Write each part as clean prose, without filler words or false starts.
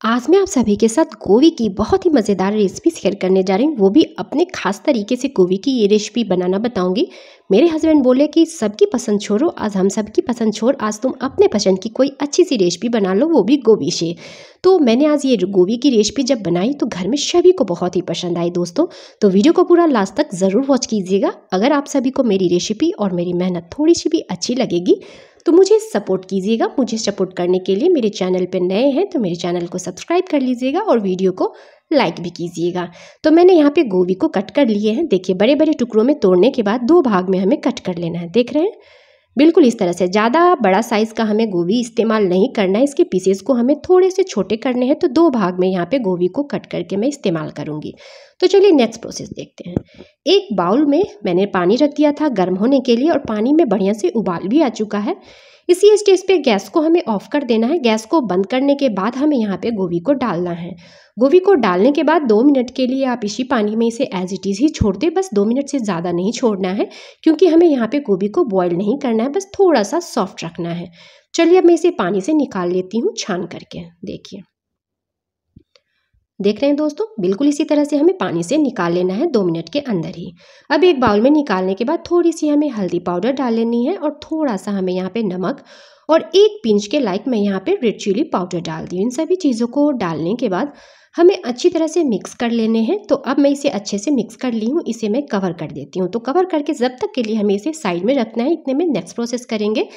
आज मैं आप सभी के साथ गोभी की बहुत ही मज़ेदार रेसिपी शेयर करने जा रही हूँ, वो भी अपने खास तरीके से गोभी की ये रेसिपी बनाना बताऊंगी। मेरे हस्बैंड बोले कि सबकी पसंद छोड़ो, आज हम सबकी पसंद छोड़ आज तुम अपने पसंद की कोई अच्छी सी रेसिपी बना लो, वो भी गोभी से। तो मैंने आज ये गोभी की रेसिपी जब बनाई तो घर में सभी को बहुत ही पसंद आई दोस्तों। तो वीडियो को पूरा लास्ट तक ज़रूर वॉच कीजिएगा। अगर आप सभी को मेरी रेसिपी और मेरी मेहनत थोड़ी सी भी अच्छी लगेगी तो मुझे सपोर्ट कीजिएगा। मुझे सपोर्ट करने के लिए मेरे चैनल पर नए हैं तो मेरे चैनल को सब्सक्राइब कर लीजिएगा और वीडियो को लाइक भी कीजिएगा। तो मैंने यहाँ पे गोभी को कट कर लिए हैं। देखिए बड़े बड़े टुकड़ों में तोड़ने के बाद दो भाग में हमें कट कर लेना है। देख रहे हैं बिल्कुल इस तरह से। ज़्यादा बड़ा साइज़ का हमें गोभी इस्तेमाल नहीं करना है, इसके पीसेस को हमें थोड़े से छोटे करने हैं। तो दो भाग में यहाँ पे गोभी को कट करके मैं इस्तेमाल करूँगी। तो चलिए नेक्स्ट प्रोसेस देखते हैं। एक बाउल में मैंने पानी रख दिया था गर्म होने के लिए और पानी में बढ़िया से उबाल भी आ चुका है। इसी स्टेज पे गैस को हमें ऑफ कर देना है। गैस को बंद करने के बाद हमें यहाँ पे गोभी को डालना है। गोभी को डालने के बाद 2 मिनट के लिए आप इसी पानी में इसे एज इट इज़ ही छोड़ दें। बस 2 मिनट से ज़्यादा नहीं छोड़ना है, क्योंकि हमें यहाँ पे गोभी को बॉईल नहीं करना है, बस थोड़ा सा सॉफ्ट रखना है। चलिए अब मैं इसे पानी से निकाल लेती हूँ छान करके। देखिए देख रहे हैं दोस्तों, बिल्कुल इसी तरह से हमें पानी से निकाल लेना है 2 मिनट के अंदर ही। अब एक बाउल में निकालने के बाद थोड़ी सी हमें हल्दी पाउडर डाल लेनी है और थोड़ा सा हमें यहाँ पे नमक और 1 पिंच के लाइक मैं यहाँ पे रेड चिली पाउडर डाल दी हूँ। इन सभी चीज़ों को डालने के बाद हमें अच्छी तरह से मिक्स कर लेने हैं। तो अब मैं इसे अच्छे से मिक्स कर ली हूँ, इसे मैं कवर कर देती हूँ। तो कवर करके जब तक के लिए हमें इसे साइड में रखना है, इतने में नेक्स्ट प्रोसेस करेंगे।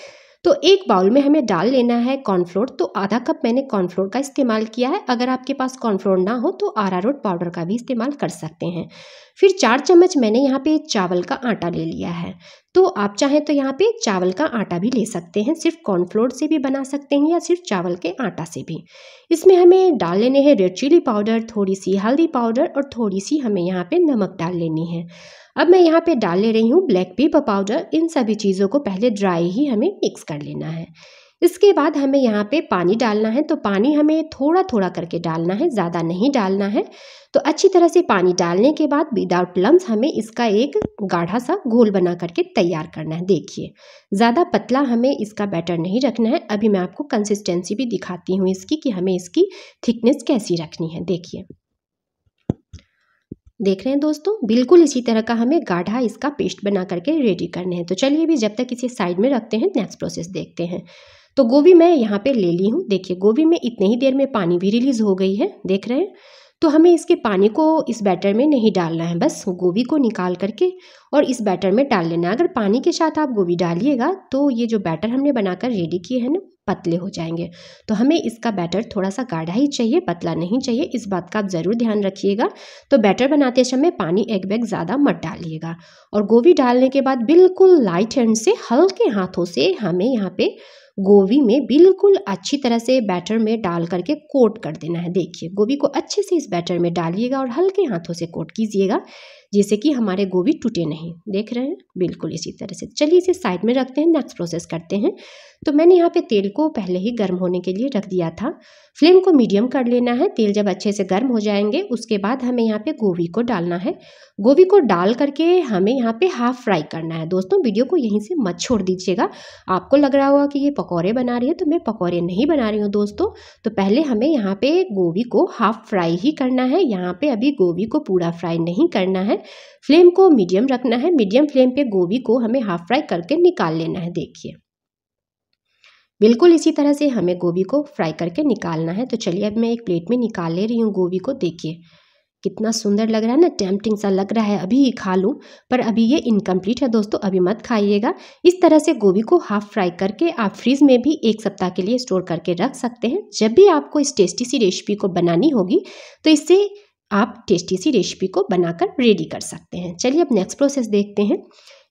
तो एक बाउल में हमें डाल लेना है कॉर्नफ्लोर। तो आधा कप मैंने कॉर्नफ्लोर का इस्तेमाल किया है। अगर आपके पास कॉर्नफ्लोर ना हो तो अरारोट पाउडर का भी इस्तेमाल कर सकते हैं। फिर 4 चम्मच मैंने यहाँ पे चावल का आटा ले लिया है। तो आप चाहें तो यहाँ पे चावल का आटा भी ले सकते हैं, सिर्फ कॉर्नफ्लोर से भी बना सकते हैं या सिर्फ चावल के आटा से भी। इसमें हमें डाल लेने हैं रेड चिली पाउडर, थोड़ी सी हल्दी पाउडर और थोड़ी सी हमें यहाँ पे नमक डाल लेनी है। अब मैं यहाँ पे डाल ले रही हूँ ब्लैक पेपर पाउडर। इन सभी चीज़ों को पहले ड्राई ही हमें मिक्स कर लेना है। इसके बाद हमें यहाँ पे पानी डालना है। तो पानी हमें थोड़ा थोड़ा करके डालना है, ज़्यादा नहीं डालना है। तो अच्छी तरह से पानी डालने के बाद विदाउट लम्स हमें इसका एक गाढ़ा सा घोल बना करके तैयार करना है। देखिए ज़्यादा पतला हमें इसका बैटर नहीं रखना है। अभी मैं आपको कंसिस्टेंसी भी दिखाती हूँ इसकी कि हमें इसकी थिकनेस कैसी रखनी है। देखिए देख रहे हैं दोस्तों, बिल्कुल इसी तरह का हमें गाढ़ा इसका पेस्ट बना करके रेडी करने हैं। तो चलिए भी जब तक इसे साइड में रखते हैं, नेक्स्ट प्रोसेस देखते हैं। तो गोभी मैं यहाँ पे ले ली हूँ। देखिए गोभी में इतने ही देर में पानी भी रिलीज़ हो गई है, देख रहे हैं। तो हमें इसके पानी को इस बैटर में नहीं डालना है, बस गोभी को निकाल करके और इस बैटर में डाल लेना है। अगर पानी के साथ आप गोभी डालिएगा तो ये जो बैटर हमने बनाकर रेडी किए हैं ना, पतले हो जाएंगे। तो हमें इसका बैटर थोड़ा सा गाढ़ा ही चाहिए, पतला नहीं चाहिए। इस बात का आप ज़रूर ध्यान रखिएगा। तो बैटर बनाते समय पानी एक बैग ज़्यादा मत डालिएगा। और गोभी डालने के बाद बिल्कुल लाइट हैंड से, हल्के हाथों से हमें यहाँ पे गोभी में बिल्कुल अच्छी तरह से बैटर में डाल करके कोट कर देना है। देखिए गोभी को अच्छे से इस बैटर में डालिएगा और हल्के हाथों से कोट कीजिएगा, जैसे कि हमारे गोभी टूटे नहीं। देख रहे हैं बिल्कुल इसी तरह से। चलिए इसे साइड में रखते हैं, नेक्स्ट प्रोसेस करते हैं। तो मैंने यहाँ पे तेल को पहले ही गर्म होने के लिए रख दिया था। फ्लेम को मीडियम कर लेना है। तेल जब अच्छे से गर्म हो जाएंगे उसके बाद हमें यहाँ पे गोभी को डालना है। गोभी को डाल करके हमें यहाँ पे हाफ फ्राई करना है। दोस्तों वीडियो को यहीं से मत छोड़ दीजिएगा। आपको लग रहा होगा कि ये पकौड़े बना रही है, तो मैं पकौड़े नहीं बना रही हूँ दोस्तों। तो पहले हमें यहाँ पे गोभी को हाफ फ्राई ही करना है। यहाँ पे अभी गोभी को पूरा फ्राई नहीं करना है। फ्लेम को मीडियम रखना है। मीडियम फ्लेम पे गोभी को हमें हाफ फ्राई करके निकाल लेना है। देखिए बिल्कुल इसी तरह से हमें गोभी को फ्राई करके निकालना है। तो चलिए अब मैं एक प्लेट में निकाल ले रही हूँ गोभी को। देखिए कितना सुंदर लग रहा है ना, टेम्पटिंग सा लग रहा है अभी ही खा लूँ, पर अभी ये इनकम्प्लीट है दोस्तों, अभी मत खाइएगा। इस तरह से गोभी को हाफ फ्राई करके आप फ्रीज में भी 1 सप्ताह के लिए स्टोर करके रख सकते हैं। जब भी आपको इस टेस्टी सी रेसिपी को बनानी होगी तो इससे आप टेस्टी सी रेसिपी को बनाकर रेडी कर सकते हैं। चलिए अब नेक्स्ट प्रोसेस देखते हैं।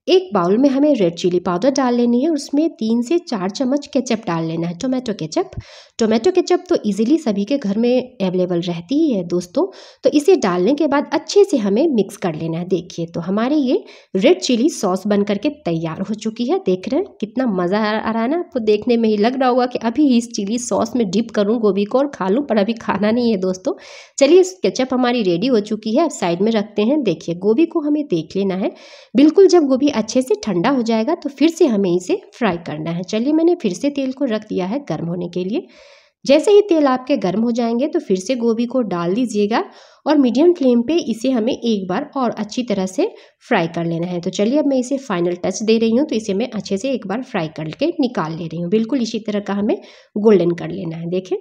एक बाउल में हमें रेड चिली पाउडर डाल लेनी है और उसमें 3 से 4 चम्मच केचप डाल लेना है, टोमेटो केचप। टोमेटो केचप तो इजीली सभी के घर में अवेलेबल रहती ही है दोस्तों। तो इसे डालने के बाद अच्छे से हमें मिक्स कर लेना है। देखिए तो हमारे ये रेड चिली सॉस बन करके तैयार हो चुकी है। देख रहे हैं कितना मज़ा आ रहा है ना। आपको देखने में ही लग रहा होगा कि अभी इस चिली सॉस में डिप करूँ गोभी को और खा लूँ, पर अभी खाना नहीं है दोस्तों। चलिए केचप हमारी रेडी हो चुकी है, अब साइड में रखते हैं। देखिए गोभी को हमें देख लेना है। बिल्कुल जब गोभी अच्छे से ठंडा हो जाएगा तो फिर से हमें इसे फ्राई करना है। चलिए मैंने फिर से तेल को रख दिया है गर्म होने के लिए। जैसे ही तेल आपके गर्म हो जाएंगे तो फिर से गोभी को डाल दीजिएगा और मीडियम फ्लेम पे इसे हमें एक बार और अच्छी तरह से फ्राई कर लेना है। तो चलिए अब मैं इसे फाइनल टच दे रही हूँ, तो इसे मैं अच्छे से एक बार फ्राई करके निकाल ले रही हूँ। बिल्कुल इसी तरह का हमें गोल्डन कर लेना है। देखें,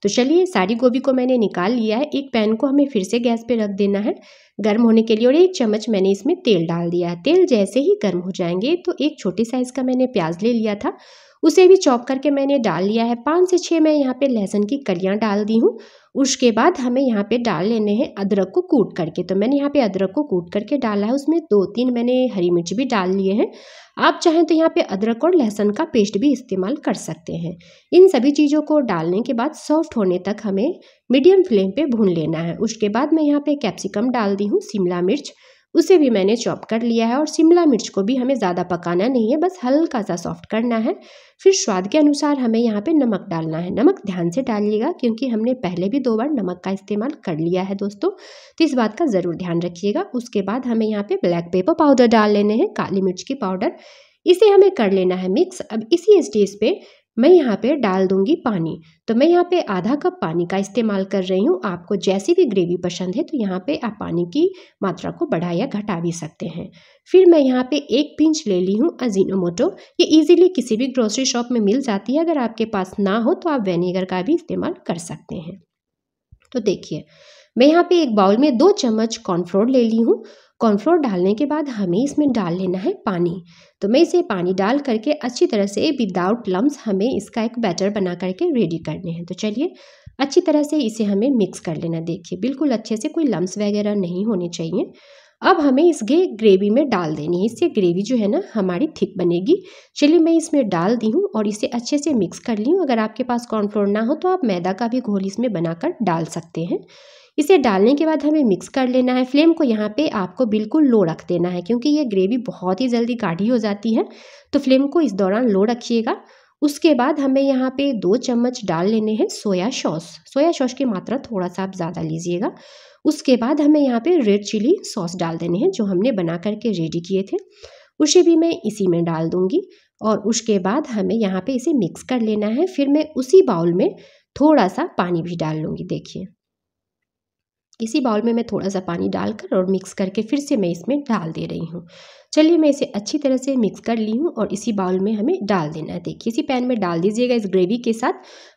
तो चलिए सारी गोभी को मैंने निकाल लिया है। एक पैन को हमें फिर से गैस पे रख देना है गर्म होने के लिए और 1 चम्मच मैंने इसमें तेल डाल दिया है। तेल जैसे ही गर्म हो जाएंगे तो एक छोटे साइज़ का मैंने प्याज ले लिया था, उसे भी चॉप करके मैंने डाल लिया है। 5 से 6 मैं यहाँ पे लहसुन की कलियाँ डाल दी हूँ। उसके बाद हमें यहाँ पे डाल लेने हैं अदरक को कूट करके। तो मैंने यहाँ पे अदरक को कूट करके डाला है, उसमें 2-3 मैंने हरी मिर्च भी डाल लिए हैं। आप चाहें तो यहाँ पे अदरक और लहसुन का पेस्ट भी इस्तेमाल कर सकते हैं। इन सभी चीज़ों को डालने के बाद सॉफ्ट होने तक हमें मीडियम फ्लेम पे भून लेना है। उसके बाद मैं यहाँ पे कैप्सिकम डाल दी हूँ, शिमला मिर्च, उसे भी मैंने चॉप कर लिया है और शिमला मिर्च को भी हमें ज़्यादा पकाना नहीं है, बस हल्का सा सॉफ्ट करना है। फिर स्वाद के अनुसार हमें यहाँ पे नमक डालना है। नमक ध्यान से डालिएगा क्योंकि हमने पहले भी 2 बार नमक का इस्तेमाल कर लिया है दोस्तों, तो इस बात का ज़रूर ध्यान रखिएगा। उसके बाद हमें यहाँ पे ब्लैक पेपर पाउडर डाल लेने हैं, काली मिर्च की पाउडर, इसे हमें कर लेना है मिक्स। अब इसी स्टेज पे मैं यहाँ पे डाल दूंगी पानी। तो मैं यहाँ पे आधा कप पानी का इस्तेमाल कर रही हूँ। आपको जैसी भी ग्रेवी पसंद है तो यहाँ पे आप पानी की मात्रा को बढ़ा या घटा भी सकते हैं। फिर मैं यहाँ पे 1 पिंच ले ली हूँ अजीनोमोटो। ये इजीली किसी भी ग्रोसरी शॉप में मिल जाती है, अगर आपके पास ना हो तो आप विनेगर का भी इस्तेमाल कर सकते हैं। तो देखिए मैं यहाँ पे एक बाउल में 2 चम्मच कॉर्नफ्लोर ले ली हूँ। कॉर्नफ्लोर डालने के बाद हमें इसमें डाल लेना है पानी। तो मैं इसे पानी डाल करके अच्छी तरह से विदाउट लम्स हमें इसका एक बैटर बना करके रेडी करने हैं। तो चलिए अच्छी तरह से इसे हमें मिक्स कर लेना। देखिए बिल्कुल अच्छे से, कोई लम्स वगैरह नहीं होने चाहिए। अब हमें इस ग्रेवी में डाल देनी है, इससे ग्रेवी जो है ना हमारी थिक बनेगी। चलिए मैं इसमें डाल दी हूँ और इसे अच्छे से मिक्स कर ली हूँ। अगर आपके पास कॉर्नफ्लोर ना हो तो आप मैदा का भी घोल इसमें बनाकर डाल सकते हैं। इसे डालने के बाद हमें मिक्स कर लेना है। फ्लेम को यहाँ पे आपको बिल्कुल लो रख देना है क्योंकि ये ग्रेवी बहुत ही जल्दी गाढ़ी हो जाती है, तो फ्लेम को इस दौरान लो रखिएगा। उसके बाद हमें यहाँ पे 2 चम्मच डाल लेने हैं सोया सॉस। सोया सॉस की मात्रा थोड़ा सा आप ज़्यादा लीजिएगा। उसके बाद हमें यहाँ पे रेड चिली सॉस डाल देने हैं जो हमने बना करके रेडी किए थे, उसे भी मैं इसी में डाल दूँगी। और उसके बाद हमें यहाँ पे इसे मिक्स कर लेना है। फिर मैं उसी बाउल में थोड़ा सा पानी भी डाल लूँगी। देखिए इसी बाउल में मैं थोड़ा सा पानी डालकर और मिक्स करके फिर से मैं इसमें डाल दे रही हूँ। चलिए मैं इसे अच्छी तरह से मिक्स कर ली हूँ और इसी बाउल में हमें डाल देना है। देखिए इसी पैन में डाल दीजिएगा इस ग्रेवी के साथ,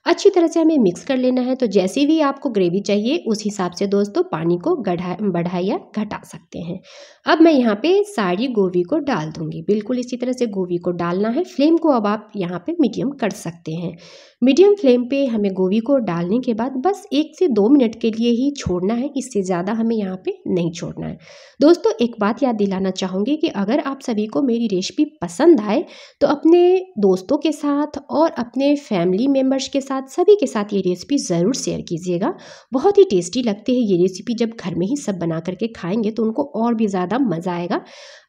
अच्छी तरह से हमें मिक्स कर लेना है। तो जैसे भी आपको ग्रेवी चाहिए उस हिसाब से दोस्तों पानी को बढ़ा या घटा सकते हैं। अब मैं यहाँ पे सारी गोभी को डाल दूँगी। बिल्कुल इसी तरह से गोभी को डालना है। फ्लेम को अब आप यहाँ पे मीडियम कर सकते हैं। मीडियम फ्लेम पे हमें गोभी को डालने के बाद बस 1 से 2 मिनट के लिए ही छोड़ना है, इससे ज़्यादा हमें यहाँ पे नहीं छोड़ना है। दोस्तों एक बात याद दिलाना चाहूँगी कि अगर आप सभी को मेरी रेसिपी पसंद आए तो अपने दोस्तों के साथ और अपने फैमिली मेम्बर्स के साथ, सभी के साथ ये रेसिपी ज़रूर शेयर कीजिएगा। बहुत ही टेस्टी लगती है ये रेसिपी। जब घर में ही सब बना करके खाएंगे तो उनको और भी ज़्यादा मज़ा आएगा।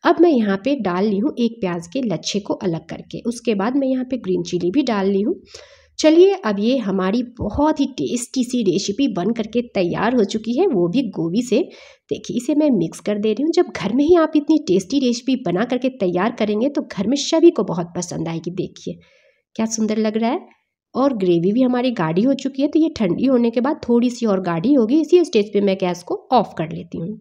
अब मैं यहाँ पे डाल ली हूँ 1 प्याज के लच्छे को अलग करके। उसके बाद मैं यहाँ पे ग्रीन चिली भी डाल ली हूँ। चलिए अब ये हमारी बहुत ही टेस्टी सी रेसिपी बन करके तैयार हो चुकी है, वो भी गोभी से। देखिए इसे मैं मिक्स कर दे रही हूँ। जब घर में ही आप इतनी टेस्टी रेसिपी बना करके तैयार करेंगे तो घर में सभी को बहुत पसंद आएगी। देखिए क्या सुंदर लग रहा है। और ग्रेवी भी हमारी गाढ़ी हो चुकी है, तो ये ठंडी होने के बाद थोड़ी सी और गाढ़ी होगी। इसी स्टेज पे मैं गैस को ऑफ कर लेती हूँ।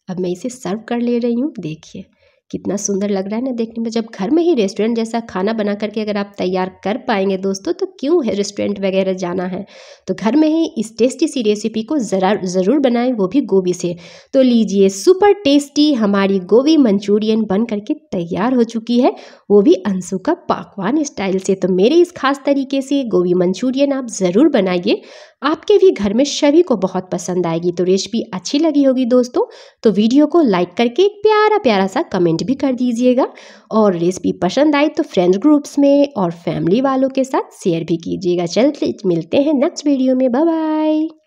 अब मैं इसे सर्व कर ले रही हूँ। देखिए कितना सुंदर लग रहा है ना देखने में। जब घर में ही रेस्टोरेंट जैसा खाना बना करके अगर आप तैयार कर पाएंगे दोस्तों तो क्यों है रेस्टोरेंट वगैरह जाना है। तो घर में ही इस टेस्टी सी रेसिपी को ज़रूर बनाएं, वो भी गोभी से। तो लीजिए सुपर टेस्टी हमारी गोभी मंचूरियन बन करके तैयार हो चुकी है, वो भी अंशु का पाकवान स्टाइल से। तो मेरे इस खास तरीके से गोभी मंचूरियन आप ज़रूर बनाइए, आपके भी घर में सभी को बहुत पसंद आएगी। तो रेसिपी अच्छी लगी होगी दोस्तों तो वीडियो को लाइक करके एक प्यारा प्यारा सा कमेंट भी कर दीजिएगा। और रेसिपी पसंद आई तो फ्रेंड ग्रुप्स में और फैमिली वालों के साथ शेयर भी कीजिएगा। चलते मिलते हैं नेक्स्ट वीडियो में। Bye bye.